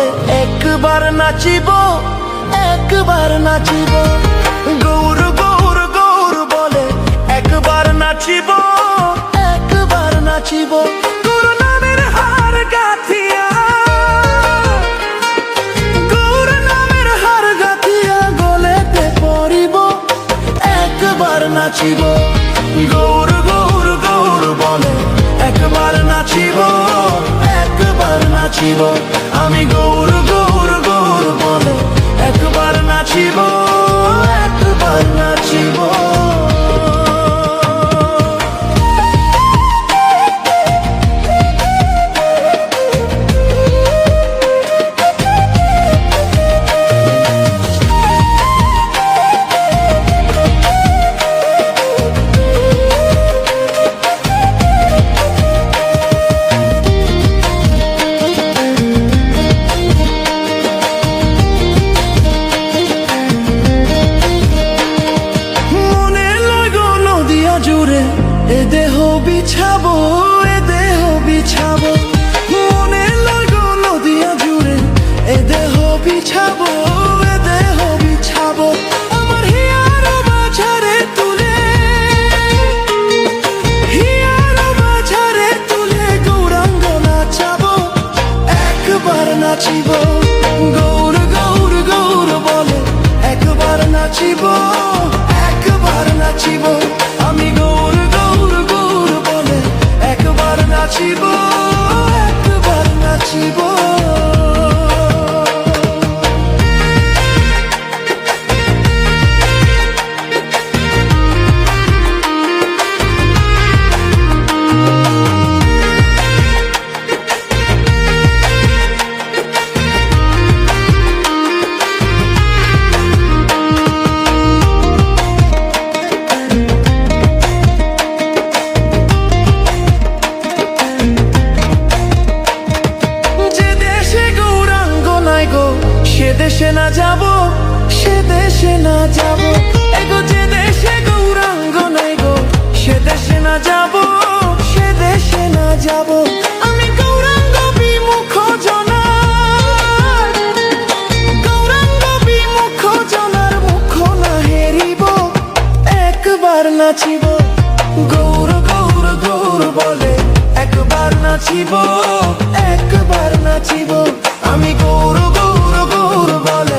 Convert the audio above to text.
বলে একবার নাচিব, একবার নাচিব। গৌর গৌর গৌর বলে একবার নাচিব, একবার নাচিব। গৌর নামের হার গাথিয়া, গৌর নামের হার গাথিয়া গলেতে পরিব, একবার নাচিব। গৌর গৌর গৌর বলে একবার নাচিব, একবার নাচিব। আমি গৌর গৌর গৌর বলে একবার নাচিব, একবার নাচিব। এ দেহ বিছাবো, এ দেহ বিছাবো, মনে লাগো নদিয়া জুড়ে। এ দেহ বিছাবো, এ দেহ বিছাবো। আমার হিয়ার বাছারে তুলে, হিয়ার বাছারে তুলে গৌরাঙ্গ নাচাবো, একবার নাচিব। গৌর গৌর গৌর বলে একবার নাচিব, একবার নাচিব। আমি গৌর গৌর গৌর বলে একবার নাচিব, একবার নাচিব। সে দেশে না যাব, সে দেশে না যাব। এগো যে দেশে গৌরাঙ্গ নাই গো, সে দেশে না যাব, সে দেশে না যাব। আমি গৌরাঙ্গ বিমুখ জনার, গৌরাঙ্গ বিমুখ জনার মুখ না হেরিব, একবার নাচিব। গৌর গৌর গৌর বলে একবার নাচিব, একবার নাচিব। আমি গৌর গৌর গৌর বলে